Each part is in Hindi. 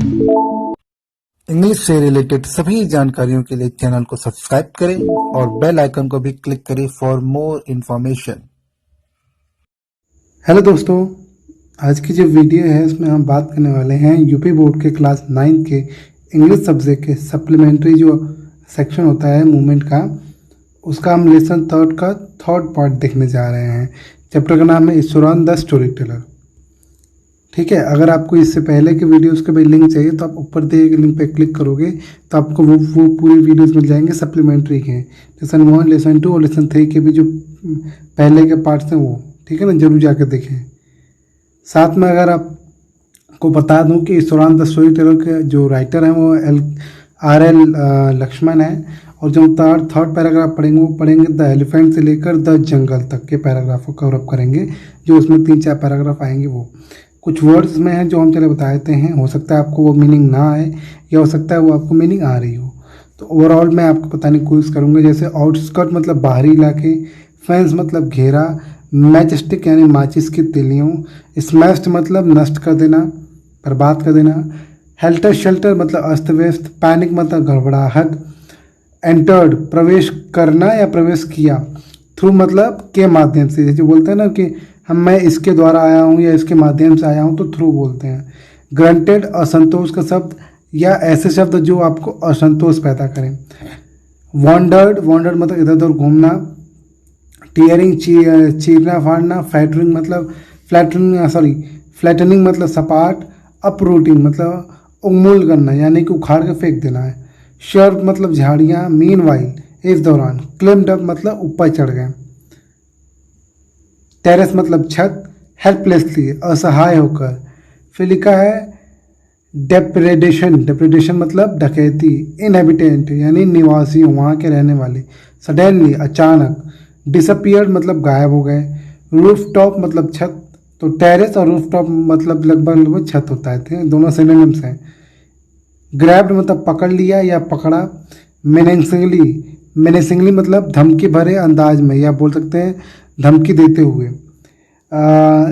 इंग्लिश से रिलेटेड सभी जानकारियों के लिए चैनल को सब्सक्राइब करें और बेल आइकन को भी क्लिक करें फॉर मोर इन्फॉर्मेशन। हेलो दोस्तों, आज की जो वीडियो है उसमें हम बात करने वाले हैं यूपी बोर्ड के क्लास 9 के इंग्लिश सब्जेक्ट के सप्लीमेंट्री जो सेक्शन होता है मूवमेंट का, उसका हम लेसन थर्ड का थर्ड पार्ट देखने जा रहे हैं। चैप्टर का नाम है ईश्वरान द स्टोरी टेलर। ठीक है, अगर आपको इससे पहले के वीडियोस के भी लिंक चाहिए तो आप ऊपर दिए गए लिंक पे क्लिक करोगे तो आपको वो पूरी वीडियोस मिल जाएंगे सप्लीमेंट्री के, लेसन 1, लेसन 2 और लेसन 3 के भी जो पहले के पार्ट्स हैं वो। ठीक है ना, जरूर जाकर देखें। साथ में अगर आपको बता दूं कि ईश्वरान द स्टोरी टेलर के जो राइटर हैं वो RL लक्ष्मण है, और जो थर्ड पैराग्राफ पढ़ेंगे वो पढ़ेंगे द एलिफेंट से लेकर द जंगल तक के पैराग्राफ को कवर अप करेंगे, जो उसमें 3-4 पैराग्राफ आएंगे। वो कुछ वर्ड्स में हैं जो हम चले बता देते हैं, हो सकता है आपको वो मीनिंग ना आए या हो सकता है वो आपको मीनिंग आ रही हो। तो ओवरऑल मैं आपको बताने की कोशिश करूँगा। जैसे आउटस्कर्ट मतलब बाहरी इलाके, फेंस मतलब घेरा, मैचस्टिक यानी माचिस की तिलियों, स्मैश्ड मतलब नष्ट कर देना, बर्बाद कर देना, हेल्टर शेल्टर मतलब अस्त व्यस्त, पैनिक मतलब गड़बड़ाहट, एंटर्ड प्रवेश करना या प्रवेश किया, थ्रू मतलब के माध्यम से, जैसे बोलते हैं ना कि मैं इसके द्वारा आया हूँ या इसके माध्यम से आया हूँ तो थ्रू बोलते हैं। ग्रंटेड असंतोष का शब्द या ऐसे शब्द जो आपको असंतोष पैदा करें। वॉन्डर्ड मतलब इधर उधर घूमना। टीयरिंग चीरना फाड़ना। फ्लैटनिंग मतलब सपाट। अपरूटिंग मतलब उन्मूल करना यानी कि उखाड़ के फेंक देना है। शर्प मतलब झाड़ियाँ। मीनवाइल इस दौरान। क्लिम्ड अप मतलब ऊपर चढ़ गए। टेरेस मतलब छत। हेल्पलेसली असहाय होकर। फिर लिखा है डेप्रेडेशन मतलब डकैती। इनहेबिटेंट यानी निवासी वहाँ के रहने वाले। सडनली अचानक। डिसअपियर्ड मतलब गायब हो गए। रूफ टॉप मतलब छत। तो टेरेस और रूफ टॉप मतलब लगभग छत होता है, दोनों सिनोनिम्स हैं। ग्रैब्ड मतलब पकड़ लिया या पकड़ा। मेनेसिंगली मतलब धमकी भरे अंदाज में या बोल सकते हैं धमकी देते हुए।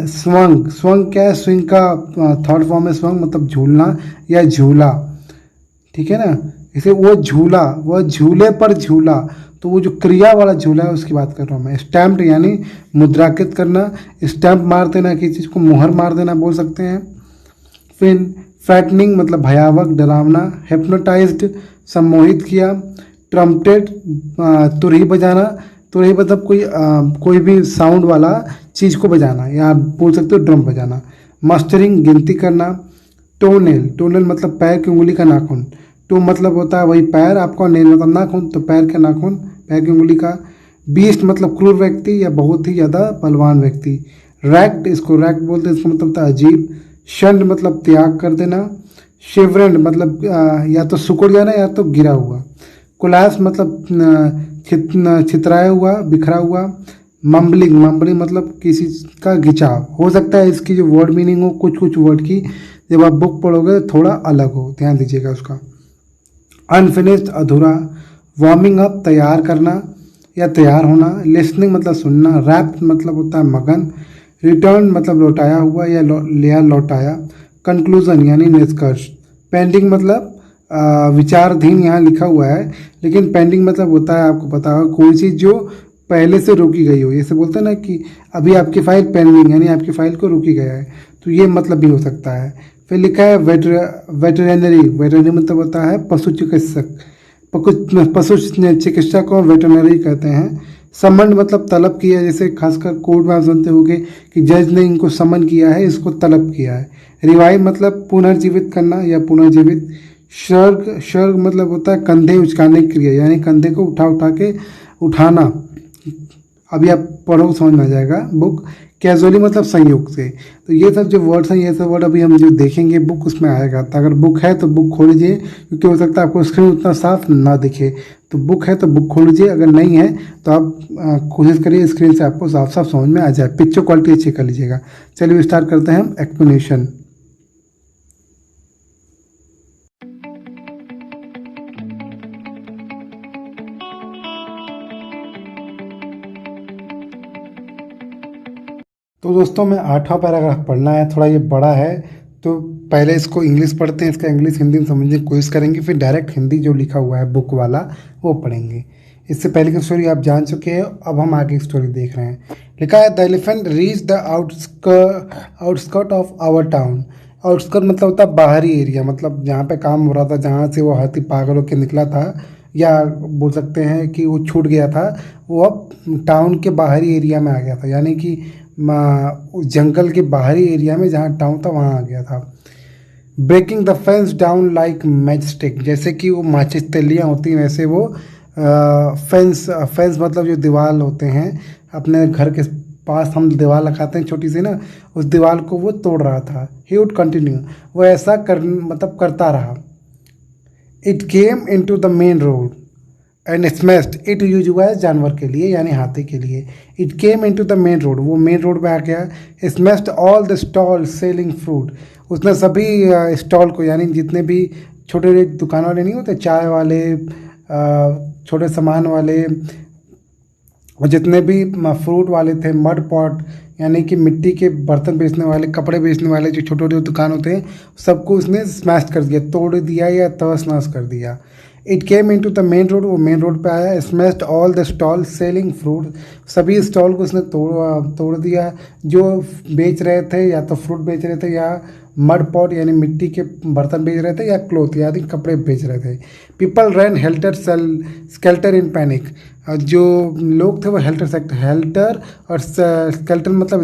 स्वंग क्या है? स्विंग का थर्ड फॉर्म है स्वंग, मतलब झूलना या झूला। ठीक है ना, इसे वो झूला, वह झूले पर झूला, तो वो जो क्रिया वाला झूला है उसकी बात कर रहा हूँ मैं। स्टैम्प्ड यानी मुद्रांकित करना, स्टैम्प मार देना, किसी चीज़ को मुहर मार देना बोल सकते हैं। फिर फ्रैटनिंग मतलब भयावह डरावना। हिप्नोटाइज्ड सम्मोहित किया। ट्रम्पेटेड तुरही बजाना, तुरही मतलब कोई भी साउंड वाला चीज़ को बजाना, या बोल सकते हो ड्रम बजाना। मास्टरिंग गिनती करना। टोनेल मतलब पैर की उंगली का नाखून। टो मतलब होता है वही पैर आपका, नेल मतलब नाखून, तो पैर का नाखून, पैर की उंगली का। बीस्ट मतलब क्रूर व्यक्ति या बहुत ही ज़्यादा बलवान व्यक्ति। रैक्ट, इसको रैक्ट बोलते हैं, इसका मतलब था अजीब। शंड मतलब त्याग कर देना। शिवरेंड मतलब या तो सिकुड़ जाना या तो गिरा हुआ। कोलैप्स मतलब छितराया हुआ, बिखरा हुआ। मम्बलिंग मतलब किसी का घिंचाव। हो सकता है इसकी जो वर्ड मीनिंग हो कुछ वर्ड की जब आप बुक पढ़ोगे थोड़ा अलग हो, ध्यान दीजिएगा उसका। अनफिनिश्ड अधूरा। वार्मिंग अप तैयार करना या तैयार होना। लिसनिंग मतलब सुनना। रैप्ट मतलब होता है मगन। रिटर्न मतलब लौटाया हुआ या लौटाया। कंक्लूजन यानी निष्कर्ष। पेंडिंग मतलब विचाराधीन यहाँ लिखा हुआ है, लेकिन पेंडिंग मतलब होता है, आपको पता होगा, कोई चीज़ जो पहले से रोकी गई हो। जैसे बोलते हैं ना कि अभी आपकी फाइल पेंडिंग यानी आपकी फाइल को रोकी गया है, तो ये मतलब भी हो सकता है। फिर लिखा है वेटरनरी मतलब होता है पशु चिकित्सक। पशु चिकित्सा को वेटरनरी कहते हैं। समन मतलब तलब किया, जैसे खासकर कोर्ट में आप सुनते होंगे कि जज ने इनको समन किया है, इसको तलब किया है। रिवाइव मतलब पुनर्जीवित करना या पुनर्जीवित। शर्ग मतलब होता है कंधे उचकाने की क्रिया, यानी कंधे को उठा के उठाना। अभी आप पढ़ो समझ में आ जाएगा बुक। कैजुअली मतलब संयोग से। तो ये सब जो वर्ड्स हैं, ये सब वर्ड अभी हम जो देखेंगे बुक उसमें आएगा। तो अगर बुक है तो बुक खोल लीजिए, क्योंकि हो सकता है आपको स्क्रीन उतना साफ ना दिखे। तो बुक है तो बुक खोल लीजिए, अगर नहीं है तो आप कोशिश करिए स्क्रीन से आपको साफ साफ समझ में आ जाए। पिक्चर क्वालिटी अच्छी कर लीजिएगा। चलिए स्टार्ट करते हैं हम एक्सप्लेनेशन। तो दोस्तों मैं 8वां पैराग्राफ पढ़ना है, थोड़ा ये बड़ा है तो पहले इसको इंग्लिश पढ़ते हैं, इसका इंग्लिश हिंदी में समझने की कोशिश करेंगे, फिर डायरेक्ट हिंदी जो लिखा हुआ है बुक वाला वो पढ़ेंगे। इससे पहले की स्टोरी आप जान चुके हैं, अब हम आगे की स्टोरी देख रहे हैं। लिखा है the elephant reach the outskirt of our town. Outskirt मतलब होता है बाहरी एरिया, मतलब जहाँ पे काम हो रहा था, जहाँ से वो हाथी पागल होकर निकला था, या बोल सकते हैं कि वो छूट गया था, वो अब टाउन के बाहरी एरिया में आ गया था, यानी कि जंगल के बाहरी एरिया में जहाँ टाउन था वहाँ आ गया था। Breaking the fence down like matchstick, जैसे कि वो माचिस तिल्लियाँ होती हैं वैसे वो फेंस मतलब जो दीवार होते हैं, अपने घर के पास हम दीवार लगाते हैं छोटी सी ना, उस दीवार को वो तोड़ रहा था। ही वुड कंटिन्यू, वो ऐसा करता रहा। It came into the main road and smashed it, use हुआ है जानवर के लिए यानी हाथी के लिए। It came into the main road, वो मेन रोड में आ गया। Smashed all the stall selling fruit, उसने सभी स्टॉल को, यानी जितने भी छोटे दुकान वाले नहीं होते, चाय वाले, छोटे सामान वाले, और जितने भी फ्रूट वाले थे, मड पॉट यानी कि मिट्टी के बर्तन बेचने वाले, कपड़े बेचने वाले जो छोटे छोटे दुकान होते हैं, सबको उसने स्मैश कर दिया, तोड़ दिया या तहस नहस कर दिया। It came into the main road, वो मेन रोड पे आया। Smashed all the stall selling fruit, सभी स्टॉल को उसने तोड़ दिया जो बेच रहे थे, या तो फ्रूट बेच रहे थे, या मड पॉट यानी मिट्टी के बर्तन बेच रहे थे, या क्लोथ यानी कपड़े बेच रहे थे। People ran helter skelter in panic, जो लोग थे वो हेल्टर और स्केल्टर मतलब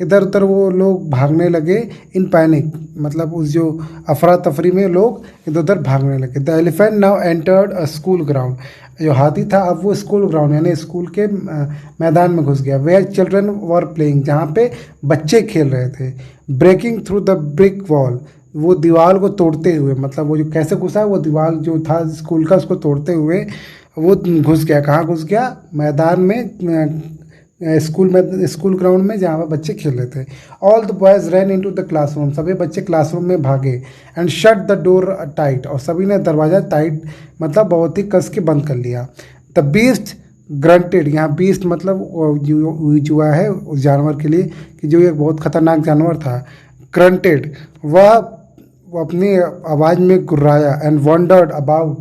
इधर उधर वो लोग भागने लगे। इन पैनिक मतलब उस जो अफरा तफरी में लोग इधर उधर भागने लगे। The elephant now entered a school ground, जो हाथी था अब वो स्कूल ग्राउंड यानी स्कूल के मैदान में घुस गया। वेयर चिल्ड्रन वर प्लेइंग, जहाँ पे बच्चे खेल रहे थे। Breaking through the brick wall, वो दीवार को तोड़ते हुए, मतलब वो जो कैसे घुसा, वो दीवार जो था स्कूल का उसको तोड़ते हुए वो घुस गया। कहाँ घुस गया? मैदान में, स्कूल ग्राउंड में जहाँ पर बच्चे खेल रहे थे। All the boys ran into the classroom, सभी बच्चे क्लासरूम में भागे। And shut the door tight, और सभी ने दरवाज़ा टाइट मतलब बहुत ही कस के बंद कर लिया। द बीस्ट ग्रंटेड, यहाँ बीस्ट मतलब जो है उस जानवर के लिए कि जो एक बहुत खतरनाक जानवर था। ग्रंटेड, वह अपनी आवाज़ में गुर्राया। And wondered about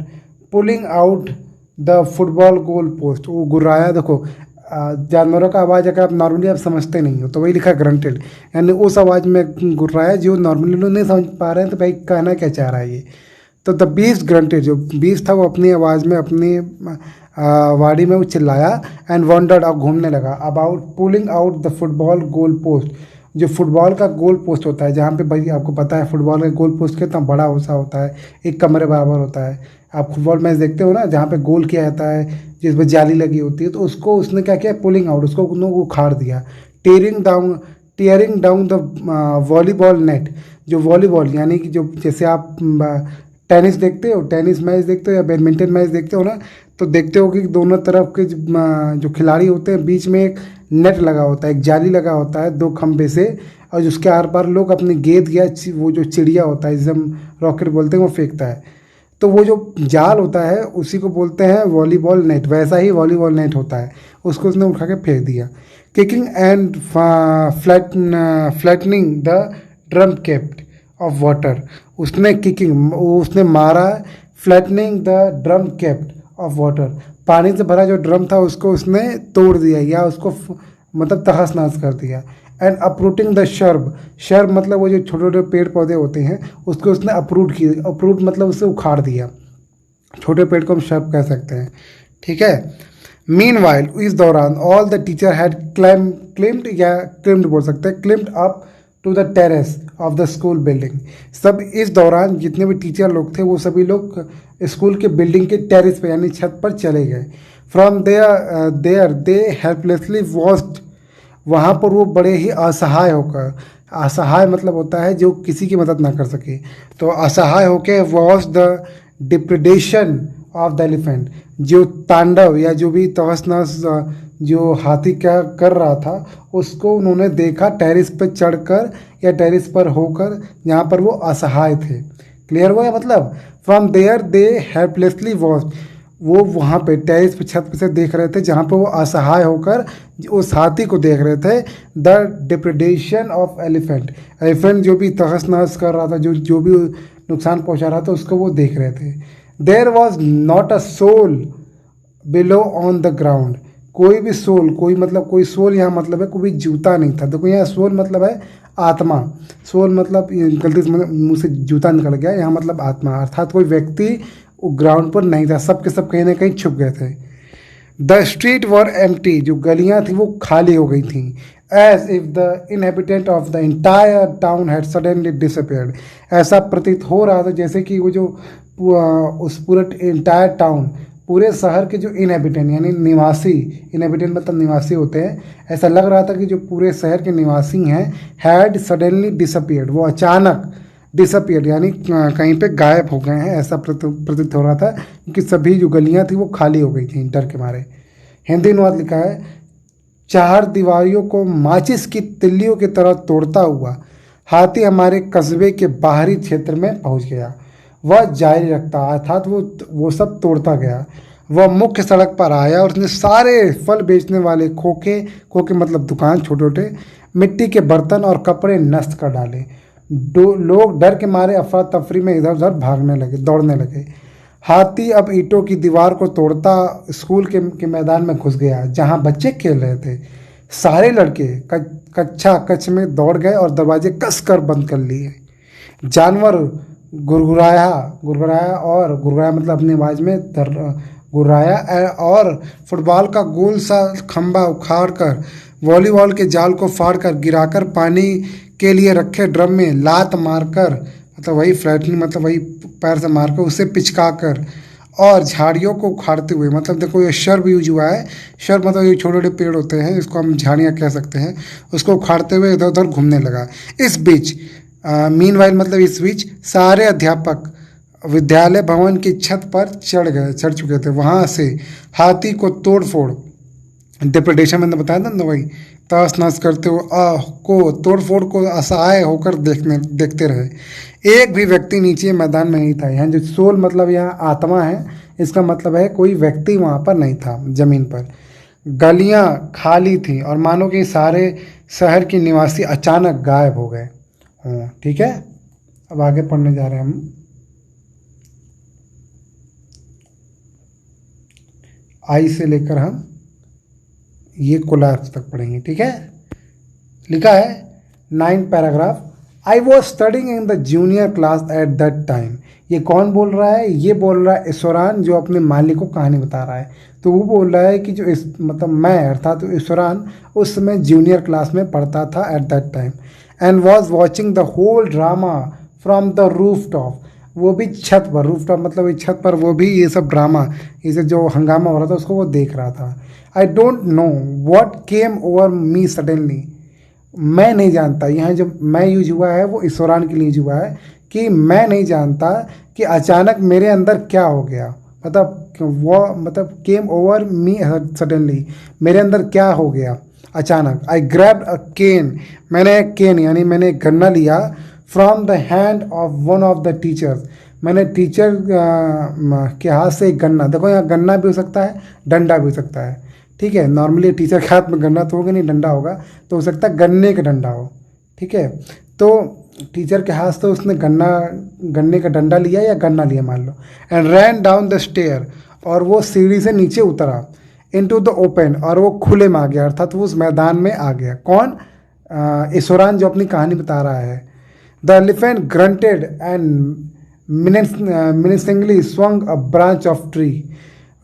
pulling out the football goal post, वो गुर्राया। देखो जानवरों का आवाज़ अगर आप नॉर्मली आप समझते नहीं हो तो वही लिखा ग्रंटेड, यानी उस आवाज़ में गुर्राया जो नॉर्मली लोग नहीं समझ पा रहे हैं, तो भाई कहना क्या चाह रहा है ये। तो द बीस्ट ग्रंटेड, जो बीस्ट था वो अपनी आवाज़ में अपनी वाड़ी में वो चिल्लाया। एंड वॉन्डर्ड, अब घूमने लगा। About pulling out the football goal post, जो फुटबॉल का गोल पोस्ट होता है, जहाँ पे भाई आपको पता है फुटबॉल का गोल पोस्ट कितना बड़ा होता है, एक कमरे बराबर होता है। आप फुटबॉल मैच देखते हो ना, जहाँ पे गोल किया जाता है जिसमें जाली लगी होती है, तो उसको उसने क्या किया, पुलिंग आउट, उसको उन्होंने उखाड़ दिया। Tearing down the volleyball net, जो वॉलीबॉल यानी कि जो जैसे आप टेनिस देखते हो, टेनिस मैच देखते हो या बैडमिंटन मैच देखते हो ना, तो देखते हो कि दोनों तरफ के जो खिलाड़ी होते हैं बीच में एक नेट लगा होता है, एक जाली लगा होता है 2 खंभे से, और उसके आर पार लोग अपनी गेंद या वो जो चिड़िया होता है जिसे हम रॉकेट बोलते हैं वो फेंकता है। तो वो जो जाल होता है उसी को बोलते हैं वॉलीबॉल नेट, वैसा ही वॉलीबॉल नेट होता है, उसको उसने उठा के फेंक दिया। Kicking and flattening the drum kept of water, उसने किकिंग, उसने मारा। Flattening the drum kept of water, पानी से भरा जो ड्रम था उसको उसने तोड़ दिया या उसको मतलब तहस नहस कर दिया। एंड अपरूटिंग द शर्ब मतलब वो जो छोटे छोटे पेड़ पौधे होते हैं उसको उसने अपरूट मतलब उसे उखाड़ दिया। छोटे पेड़ को हम शर्ब कह सकते हैं, ठीक है। मीनवाइल, इस दौरान all the teacher had climbed या क्लिम्ड बोल सकते हैं, climbed up to the terrace of the school building. सब इस दौरान जितने भी टीचर लोग थे वो सभी लोग स्कूल के बिल्डिंग के टेरेस पे यानी छत पर चले गए। From there they helplessly watched, वहाँ पर वो बड़े ही असहाय होकर, असहाय मतलब होता है जो किसी की मदद ना कर सके, तो असहाय होकर watch the depredation of the elephant, जो तांडव या जो भी तहस नहस जो हाथी क्या कर रहा था उसको उन्होंने देखा टेरेस पर चढ़कर या टेरेस पर होकर, जहाँ पर वो असहाय थे। क्लियर हुआ मतलब? From there they helplessly watch, वो वहाँ पे टेरेस पे छत पे से देख रहे थे, जहाँ पे वो असहाय होकर उस हाथी को देख रहे थे। The depredation of elephant, elephant जो भी तहस नहस कर रहा था, जो जो भी नुकसान पहुँचा रहा था, उसको वो देख रहे थे। There was not a soul below on the ground, कोई भी सोल, कोई सोल यहाँ मतलब है कोई भी जूता नहीं था। देखो यहाँ सोल मतलब है आत्मा, सोल मतलब गलती से मुंह से जूता निकल गया, यहाँ मतलब आत्मा, अर्थात कोई व्यक्ति ग्राउंड पर नहीं था, सब के सब कहीं ना कहीं छुप गए थे। द स्ट्रीट वर एम्प्टी, जो गलियां थी वो खाली हो गई थी। As if the inhabitant of the entire town had suddenly disappeared, ऐसा प्रतीत हो रहा था जैसे कि वो जो उस पूरे इंटायर टाउन, पूरे शहर के जो इनहेबिटेंट यानी निवासी, इनहेबिटेंट मतलब निवासी होते हैं, ऐसा लग रहा था कि जो पूरे शहर के निवासी हैं हैड सडनली डिसअपियर्ड, वो अचानक डिसअपियर्ड यानी कहीं पे गायब हो गए हैं, ऐसा प्रतीत हो रहा था, क्योंकि सभी जो गलियां थी वो खाली हो गई थी डर के मारे। हिंदी अनुवाद लिखा है, चार दीवारियों को माचिस की तिल्लियों की तरह तोड़ता हुआ हाथी हमारे कस्बे के बाहरी क्षेत्र में पहुंच गया। वह जारी रखता, अर्थात वो सब तोड़ता गया। वह मुख्य सड़क पर आया और उसने सारे फल बेचने वाले खोखे, खोखे मतलब दुकान, छोटे छोटे मिट्टी के बर्तन और कपड़े नष्ट कर डाले। लोग डर के मारे अफरा तफरी में इधर उधर भागने लगे, दौड़ने लगे। हाथी अब ईंटों की दीवार को तोड़ता स्कूल के मैदान में घुस गया, जहां बच्चे खेल रहे थे। सारे लड़के कच्चा कच्छ में दौड़ गए और दरवाजे कस कर बंद कर लिए। जानवर गुरगुराया, गुरगुराया मतलब अपनी आवाज में गुर्राया, और फुटबॉल का गोल सा खंबा उखाड़ कर, वॉलीबॉल के जाल को फाड़कर, गिराकर, पानी के लिए रखे ड्रम में लात मारकर, मतलब वही फ्लैटनी मतलब वही पैर से मारकर, उसे पिचकाकर, और झाड़ियों को उखाड़ते हुए, मतलब देखो ये शर्ब यूज हुआ है, शर्ब मतलब ये छोटे छोटे पेड़ होते हैं, इसको हम झाड़ियाँ कह सकते हैं, उसको उखाड़ते हुए इधर उधर घूमने लगा। इस बीच मीनवाइल मतलब इस बीच सारे अध्यापक विद्यालय भवन की छत पर चढ़ चुके थे। वहाँ से हाथी को तोड़ फोड़, डिप्रेडेशन मैंने बताया था ना वही, तहस नहस करते हुए तोड़ फोड़ को असहाय होकर देखते रहे। एक भी व्यक्ति नीचे मैदान में नहीं था। यहाँ जो सोल मतलब यहाँ आत्मा है, इसका मतलब है कोई व्यक्ति वहाँ पर नहीं था जमीन पर। गलियाँ खाली थी और मानो कि सारे शहर के निवासी अचानक गायब हो गए। ठीक है, अब आगे पढ़ने जा रहे हैं हम। आई से लेकर हम ये कोलैप्स तक पढ़ेंगे। ठीक है, लिखा है 9 paragraph. I was studying in the junior class eight that time. ये कौन बोल रहा है? ये बोल रहा है ईश्वरान, जो अपने मालिक को कहानी बता रहा है। तो वो बोल रहा है कि जो मतलब मैं अर्थात तो ईश्वरान उस समय जूनियर क्लास में पढ़ता था at that time, and was watching the whole drama from the rooftop. वो भी छत पर, रूफ टॉप मतलब इस छत पर वो भी ये सब ड्रामा, इसे जो हंगामा हो रहा था उसको वो देख रहा था। I don't know what came over me suddenly. मैं नहीं जानता, यहाँ जो मैं यूज हुआ है वो ईश्वरान के लिए यूज हुआ है कि मैं नहीं जानता कि अचानक मेरे अंदर क्या हो गया, मतलब केम ओवर मी सडनली, मेरे अंदर क्या हो गया अचानक। आई ग्रैब्ड अ केन, मैंने एक केन यानी मैंने एक गन्ना लिया, from the hand of one of the teachers, मैंने टीचर के हाथ से एक गन्ना, देखो यहाँ गन्ना भी हो सकता है, डंडा भी हो सकता है। ठीक है, नॉर्मली टीचर के हाथ में गन्ना तो होगा नहीं, डंडा होगा, तो हो सकता है गन्ने का डंडा हो। ठीक है, तो टीचर के हाथ से उसने गन्ने का डंडा लिया या गन्ना लिया मान लो, and ran down the stair, और वो सीढ़ी से नीचे उतरा, इनटू द ओपन, और वो खुले में आ गया, अर्थात वो उस मैदान में आ गया। कौन? ईश्वरान जो अपनी कहानी बता रहा है। The elephant grunted and menacingly swung a branch of tree,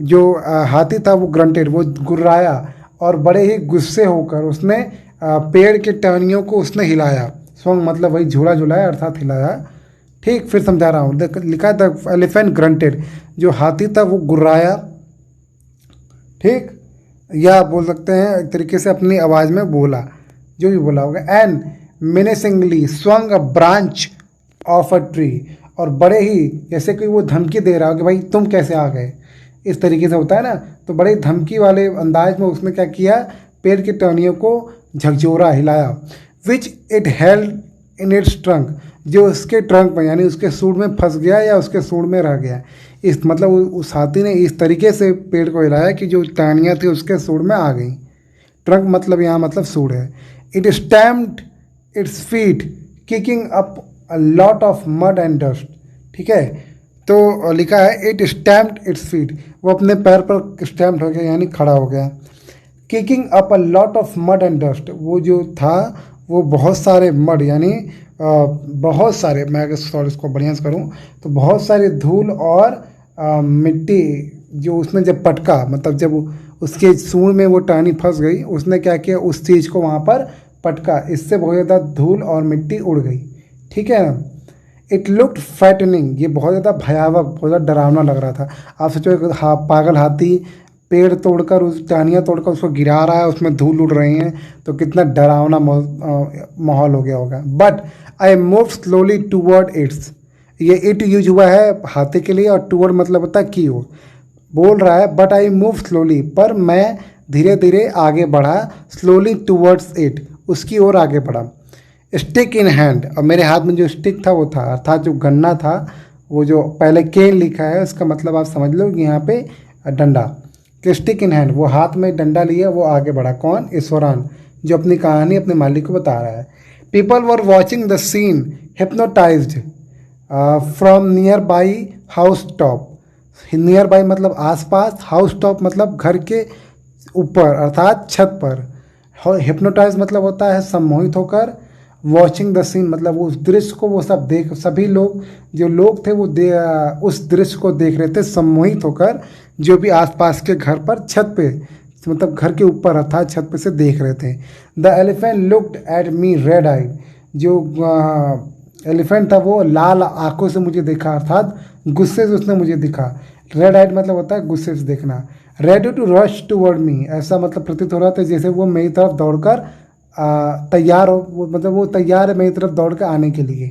जो हाथी था वो ग्रंटेड, वो गुर्राया और बड़े ही गुस्से होकर उसने पेड़ के टहनियों को उसने हिलाया। स्वंग मतलब वही झूला झुलाया अर्थात हिलाया। ठीक, फिर समझा रहा हूँ, लिखा है द एलिफेंट ग्रंटेड, जो हाथी था वो गुर्राया। ठीक, या बोल सकते हैं एक तरीके से अपनी आवाज़ में बोला, जो भी बोला होगा। And menacingly swung a branch of a tree, और बड़े ही जैसे कि वो धमकी दे रहा हो कि भाई तुम कैसे आ गए, इस तरीके से होता है ना, तो बड़े धमकी वाले अंदाज में उसने क्या किया, पेड़ की टहनियों को झकझोरा, हिलाया। Which it held in its trunk, जो उसके ट्रंक में यानी उसके सूंड में फंस गया या उसके सूंड में रह गया। इस मतलब उस हाथी ने इस तरीके से पेड़ को हिलाया कि जो टहनियाँ थी उसके सूंड में आ गई। ट्रंक मतलब यहाँ मतलब सूंड है। It stamped its feet kicking up a lot of mud and dust. ठीक है, तो लिखा है इट स्टैम्प्ड इट्स फीट, वो अपने पैर पर स्टैम्प्ड हो गया यानी खड़ा हो गया। Kicking up a lot of mud and dust, वो जो था वो बहुत सारे मड यानी बहुत सारे, मैं अगर सॉरी इसको बढ़िया से करूँ तो बहुत सारे धूल और मिट्टी जो उसने जब पटका, मतलब जब उसके सूंड में वो टहनी फंस गई, उसने क्या किया उस चीज़ को वहाँ पर पटका, इससे बहुत ज़्यादा धूल और मिट्टी उड़ गई। ठीक है ना। इट लुक्ड फ्रैटनिंग, ये बहुत ज़्यादा भयावह बहुत ज़्यादा डरावना लग रहा था। आप सोचो पागल हाथी पेड़ तोड़कर उस टहनियाँ तोड़कर उसको गिरा रहा है, उसमें धूल उड़ रही हैं, तो कितना डरावना माहौल हो गया होगा। But I move slowly toward it's, ये इट यूज हुआ है हाथी के लिए और टूवर्ड मतलब होता है की ओर। बोल रहा है बट आई मूव स्लोली, पर मैं धीरे धीरे आगे बढ़ा, स्लोली टूवर्ड्स इट, उसकी ओर आगे बढ़ा। स्टिक इन हैंड, और मेरे हाथ में जो स्टिक था वो था, अर्थात जो गन्ना था, वो जो पहले केन लिखा है उसका मतलब आप समझ लो कि यहाँ पे डंडा, कि स्टिक इन हैंड, वो हाथ में डंडा लिए वो आगे बढ़ा। कौन? ईश्वरान, जो अपनी कहानी अपने मालिक को बता रहा है। People were watching the scene hypnotised from nearby house top. Nearby मतलब आसपास, हाउस टॉप मतलब घर के ऊपर अर्थात छत पर। हिप्नोटाइज मतलब होता है सम्मोहित होकर। वॉचिंग द सीन मतलब उस दृश्य को वो सब देख, सभी लोग जो लोग थे वो उस दृश्य को देख रहे थे सम्मोहित होकर, जो भी आसपास के घर पर छत पे मतलब घर के ऊपर अर्थात छत पे से देख रहे थे। The elephant looked at me red eye, जो एलिफेंट था वो लाल आंखों से मुझे देखा अर्थात गुस्से से उसने मुझे दिखा। रेड आइड मतलब होता है गुस्से से देखना। रेडी टू रश टूवर्ड मी, ऐसा मतलब प्रतीत हो रहा था जैसे वो मेरी तरफ दौड़कर तैयार हो, वो मतलब वो तैयार है मेरी तरफ दौड़ कर आने के लिए।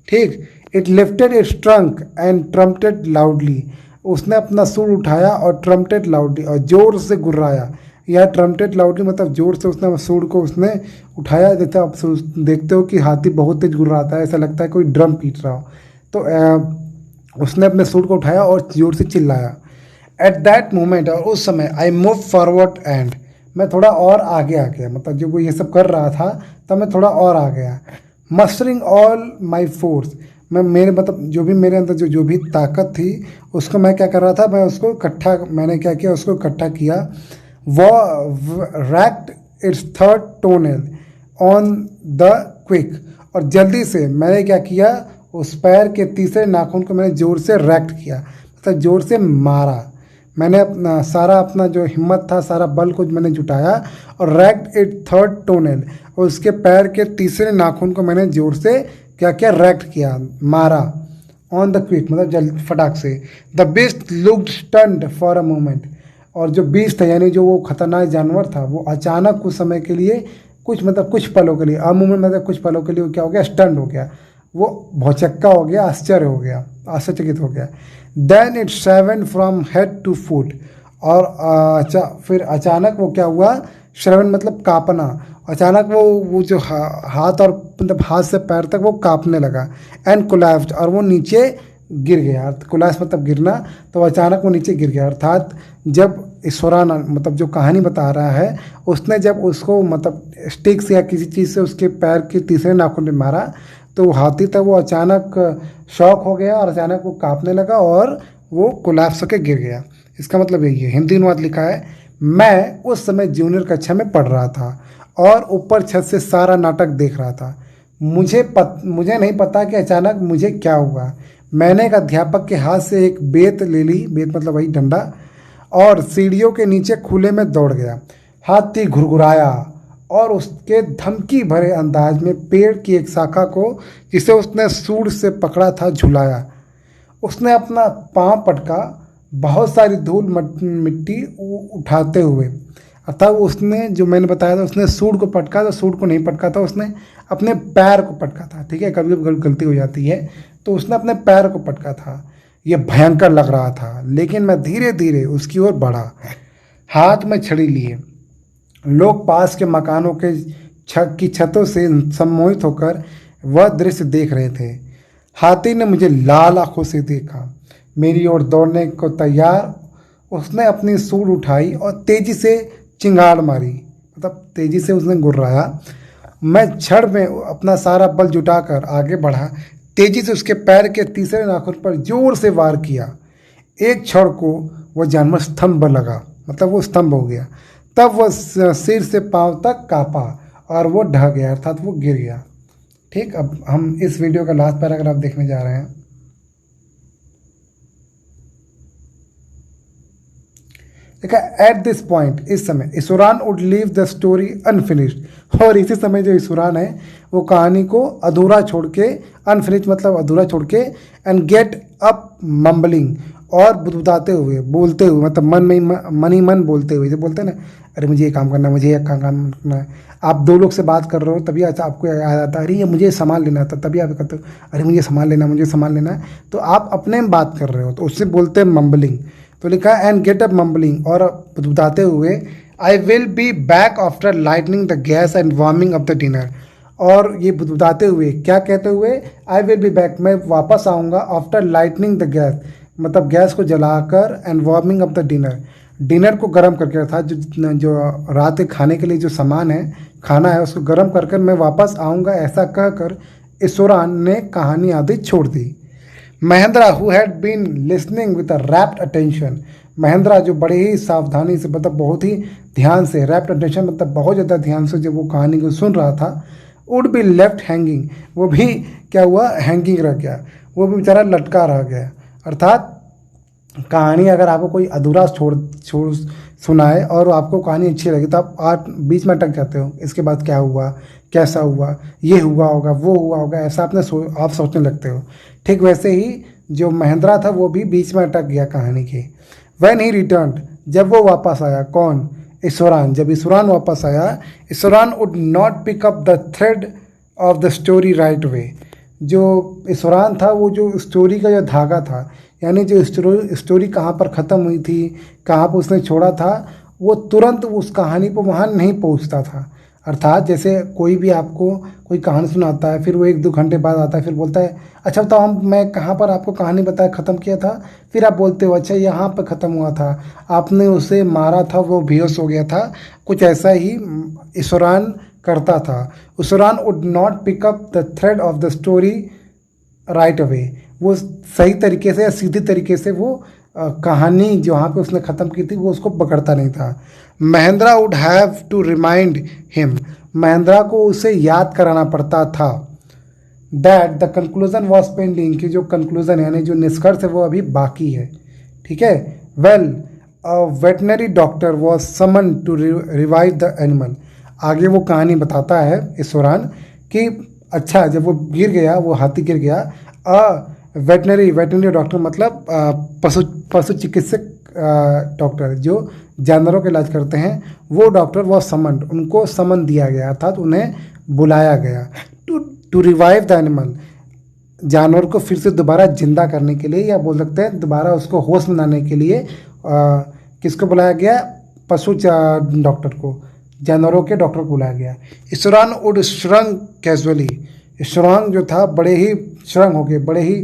ठीक। It lifted its trunk and trumpeted loudly, उसने अपना सूंड उठाया और ट्रम्पटेड लाउडली और जोर से गुर्राया। यह ट्रम्पटेड लाउडली मतलब जोर से उसने सूंड को उसने उठाया। जैसे आप देखते हो कि हाथी बहुत तेज गुर्राता है, ऐसा लगता है कोई ड्रम पीट रहा हो। तो उसने अपने सूंड को उठाया और जोर से चिल्लाया। एट दैट मोमेंट, और उस समय, आई मूव फॉरवर्ड एंड, मैं थोड़ा और आगे आ गया, मतलब जब वो ये सब कर रहा था तब मैं थोड़ा और आ गया। मस्टरिंग ऑल माई फोर्स, मैं मेरे मतलब जो भी मेरे अंदर जो भी ताकत थी उसको मैं क्या कर रहा था, मैं उसको इकट्ठा, मैंने क्या किया उसको इकट्ठा किया। वो raked it's third टोनेल on the quick, और जल्दी से मैंने क्या किया उस पैर के तीसरे नाखून को मैंने जोर से रैक्ट किया, मतलब जोर से मारा। मैंने अपना जो हिम्मत था सारा बल को मैंने जुटाया और रैक्ड इट थर्ड टोनेल, और उसके पैर के तीसरे नाखून को मैंने जोर से क्या क्या रैक्ट किया, मारा। ऑन द क्विक मतलब जल्द फटाक से। The beast looked stunned for a moment, और जो बीस्ट था यानी जो वो खतरनाक जानवर था वो अचानक कुछ समय के लिए कुछ पलों के लिए, अ मोमेंट मतलब कुछ पलों के लिए क्या हो गया, स्टन्ड हो गया, वो भौचक्का हो गया, आश्चर्य हो गया, आश्चर्यचकित हो गया। Then it shivered from head to foot, और फिर अचानक वो क्या हुआ, श्रवण मतलब कांपना, अचानक वो जो हाथ और मतलब हाथ से पैर तक वो कांपने लगा। एंड कोलैप्स्ड, और वो नीचे गिर गया। कोलैप्स मतलब गिरना, तो अचानक वो नीचे गिर गया। अर्थात जब ईश्वरान मतलब जो कहानी बता रहा है उसने जब उसको मतलब स्टिक से या किसी चीज़ से उसके पैर के तीसरे नाखून पे मारा तो हाथी था वो अचानक शॉक हो गया और अचानक वो कांपने लगा और वो कोलैप्स होकर गिर गया। इसका मतलब यही है। हिंदी अनुवाद लिखा है, मैं उस समय जूनियर कक्षा में पढ़ रहा था और ऊपर छत से सारा नाटक देख रहा था। मुझे नहीं पता कि अचानक मुझे क्या हुआ। मैंने एक अध्यापक के हाथ से एक बेत ले ली, बेत मतलब वही डंडा, और सीढ़ियों के नीचे खुले में दौड़ गया। हाथी घुरघुराया और उसके धमकी भरे अंदाज में पेड़ की एक शाखा को जिसे उसने सूंड से पकड़ा था झुलाया। उसने अपना पांव पटका, बहुत सारी धूल मिट्टी उठाते हुए, अर्थात उसने जो मैंने बताया था उसने सूंड को पटका था, सूंड को नहीं पटका था, उसने अपने पैर को पटका था। ठीक है, कभी कभी गलती हो जाती है, तो उसने अपने पैर को पटका था। यह भयंकर लग रहा था, लेकिन मैं धीरे धीरे उसकी ओर बढ़ा, हाथ में छड़ी लिए। लोग पास के मकानों के की छतों से सम्मोहित होकर वह दृश्य देख रहे थे। हाथी ने मुझे लाल आंखों से देखा, मेरी ओर दौड़ने को तैयार। उसने अपनी सूंड उठाई और तेजी से चिंगाड़ मारी, मतलब तेजी से उसने गुर्राया। मैं क्षण में अपना सारा बल जुटाकर आगे बढ़ा, तेजी से उसके पैर के तीसरे नाखून पर जोर से वार किया। एक क्षण को वह जानवर स्तंभ लगा, मतलब वो स्तंभ हो गया। तब वह सिर से पांव तक कांपा और वो ढह गया, अर्थात वो गिर गया। ठीक, अब हम इस वीडियो का लास्ट पैराग्राफ देखने जा रहे हैं। देखा, एट दिस पॉइंट, इस समय Iswaran would leave the story unfinished. और इसी समय जो ईश्वरान है वो कहानी को अधूरा छोड़ के, अनफिनिश्ड मतलब अधूरा छोड़ के, एंड गेट अप मम्बलिंग, और बुदबुदाते हुए, बोलते हुए, मतलब मन ही मन बोलते हुए, जो बोलते हैं ना, अरे मुझे ये काम करना है, मुझे ये काम करना है। आप दो लोग से बात कर रहे हो, तभी अच्छा आपको याद आता है, अरे ये मुझे सामान लेना था, तभी आप कहते हो अरे मुझे सामान लेना, मुझे सामान लेना है। तो आप अपने में बात कर रहे हो, तो उससे बोलते हैं मम्बलिंग। तो लिखा है एंड गेट अप मम्बलिंग, और बुदबुदाते हुए, I will be back after lightning the gas and warming up the dinner. और ये बुदबुदाते हुए क्या कहते हुए, आई विल बी बैक, मैं वापस आऊँगा, आफ्टर लाइटनिंग द गैस, मतलब गैस को जलाकर, and warming up the dinner, dinner को गर्म करके, अर्थात जो रात के खाने के लिए जो सामान है, खाना है, उसको गर्म करके मैं वापस आऊँगा। ऐसा कहकर ईश्वरान ने कहानी आदि छोड़ दी। Mahendra who had been listening with a rapt attention, Mahendra जो बड़े ही सावधानी से, मतलब बहुत ही ध्यान से, रैप्ट अटेंशन मतलब बहुत ज़्यादा ध्यान से जब वो कहानी को सुन रहा था, वुड बी लेफ्ट हैंगिंग, वो भी क्या हुआ, हैंगिंग रह गया, वो भी बेचारा लटका रह गया। अर्थात कहानी अगर आपको कोई अधूरा छोड़ सुनाए और आपको कहानी अच्छी लगी, तो आप बीच में अटक जाते हो, इसके बाद क्या हुआ, कैसा हुआ, ये हुआ होगा, वो हुआ होगा, ऐसा आप सोचने लगते हो। ठीक वैसे ही जो महेंद्रा था वो भी बीच में अटक गया कहानी के। व्हेन ही रिटर्न, जब वो वापस आया, कौन, ईश्वरान, जब ईश्वरान वापस आया, Iswaran would not pick up the thread of the story right way. जो ईश्वरान था, वो जो स्टोरी का जो धागा था, यानी जो स्टोरी कहाँ पर ख़त्म हुई थी, कहाँ पर उसने छोड़ा था, वो तुरंत उस कहानी पर वहाँ नहीं पहुँचता था। अर्थात जैसे कोई भी आपको कोई कहानी सुनाता है, फिर वो 1-2 घंटे बाद आता है, फिर बोलता है अच्छा तो मैं कहाँ पर आपको कहानी बताया ख़त्म किया था, फिर आप बोलते हो अच्छा यहाँ पर ख़त्म हुआ था, आपने उसे मारा था, वो बेहोश हो गया था। कुछ ऐसा ही ईश्वरान करता था। Iswaran would not pick up the thread of the story right away, वो सही तरीके से या सीधे तरीके से वो कहानी जहाँ पे उसने ख़त्म की थी वो उसको पकड़ता नहीं था। Mahendra would have to remind him, Mahendra को उसे याद कराना पड़ता था। That the conclusion was pending, कि जो कंक्लूजन यानी जो निष्कर्ष है वो अभी बाकी है। ठीक है। Well, a veterinary doctor was summon to revive the animal. आगे वो कहानी बताता है ईश्वरान कि अच्छा जब वो गिर गया, वो हाथी गिर गया, वेटनरी डॉक्टर मतलब पशु चिकित्सक डॉक्टर जो जानवरों का इलाज करते हैं, वो डॉक्टर वो समन, उनको समन दिया गया, अर्थात उन्हें बुलाया गया टू रिवाइव द एनिमल, जानवर को फिर से दोबारा जिंदा करने के लिए, या बोल सकते हैं दोबारा उसको होश में लाने के लिए। किसको बुलाया गया, पशु डॉक्टर को, जानवरों के डॉक्टर को बुलाया गया। ईश्वरान वुड श्रंक कैजुअली, ईश्वरान जो था बड़े ही श्रंक हो गए, बड़े ही,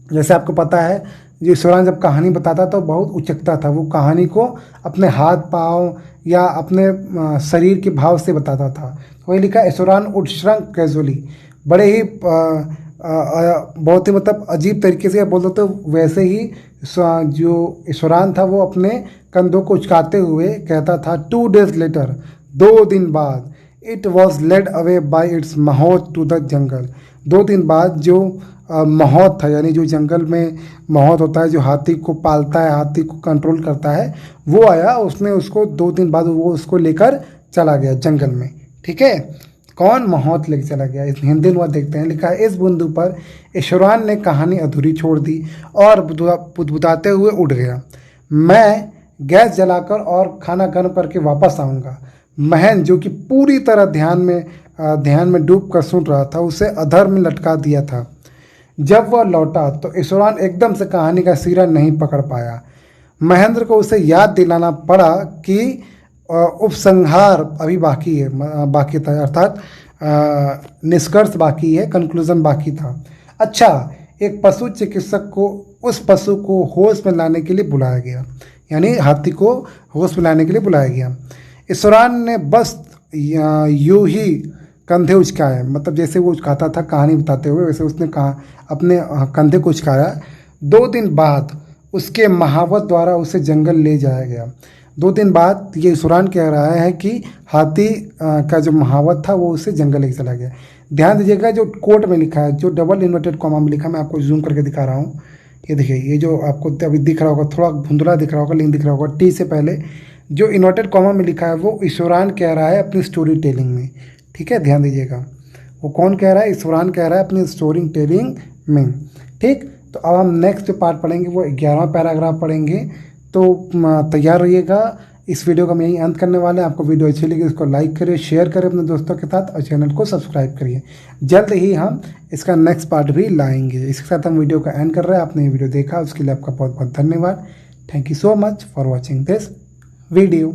जैसे आपको पता है जो ईश्वरान जब कहानी बताता तो बहुत उचकता था, वो कहानी को अपने हाथ पाँव या अपने शरीर के भाव से बताता था। वही लिखा ईश्वरान वुड श्रंक कैजुअली, बड़े ही बहुत ही मतलब अजीब तरीके से बोल दो तो वैसे ही जो ईश्वरान था वो अपने कंधों को उचकाते हुए कहता था 2 days लेटर, 2 दिन बाद, it was led away by its mahout to the jungle, 2 दिन बाद जो महोत था, यानी जो जंगल में महोत होता है, जो हाथी को पालता है, हाथी को कंट्रोल करता है, वो आया, उसने उसको 2 दिन बाद वो उसको लेकर चला गया जंगल में। ठीक है, कौन, महोत लेकर चला गया। इस हिंदी में देखते हैं, लिखा है इस बिंदु पर ईश्वरान ने कहानी अधूरी छोड़ दी और बुदबुदाते हुए उड़ गया। मैं गैस जलाकर और खाना गर्म करके वापस आऊँगा। महन जो कि पूरी तरह ध्यान में डूब कर सुन रहा था, उसे अधर में लटका दिया था। जब वह लौटा तो ईश्वरान एकदम से कहानी का सिरा नहीं पकड़ पाया। महेंद्र को उसे याद दिलाना पड़ा कि उपसंहार अभी बाकी था, अर्थात निष्कर्ष बाकी है, कंक्लूजन बाकी था। अच्छा, एक पशु चिकित्सक को उस पशु को होश में लाने के लिए बुलाया गया, यानी हाथी को होश में लाने के लिए बुलाया गया। ईश्वरान ने बस यूं ही कंधे उचकाए, मतलब जैसे वो उचकाता था कहानी बताते हुए, वैसे उसने कहा अपने कंधे को उचकाया। 2 दिन बाद उसके महावत द्वारा उसे जंगल ले जाया गया। 2 दिन बाद ये ईश्वरान कह रहा है कि हाथी का जो महावत था वो उसे जंगल लेके चला गया। ध्यान दीजिएगा, जो कोट में लिखा है, जो डबल इन्वर्टेड कॉमा में लिखा है, मैं आपको जूम करके दिखा रहा हूँ। ये देखिए, ये जो आपको अभी दिख रहा होगा, थोड़ा धुंधला दिख रहा होगा, लिंक दिख रहा होगा, टी से पहले जो इन्वर्टेड कॉमा में लिखा है वो ईश्वरान कह रहा है अपनी स्टोरी टेलिंग में। ठीक है, ध्यान दीजिएगा, वो कौन कह रहा है? ईश्वरान कह रहा है अपनी स्टोरी टेलिंग में। ठीक, तो अब हम नेक्स्ट जो पार्ट पढ़ेंगे वो 11वां पैराग्राफ पढ़ेंगे। तो तैयार रहिएगा। इस वीडियो का हम यहीं अंत करने वाले हैं। आपको वीडियो अच्छी लगी इसको लाइक करें, शेयर करें अपने दोस्तों के साथ और चैनल को सब्सक्राइब करिए। जल्द ही हम इसका नेक्स्ट पार्ट भी लाएंगे। इसके साथ हम वीडियो का एंड कर रहे हैं। आपने ये वीडियो देखा उसके लिए आपका बहुत बहुत धन्यवाद। Thank you so much for watching this video.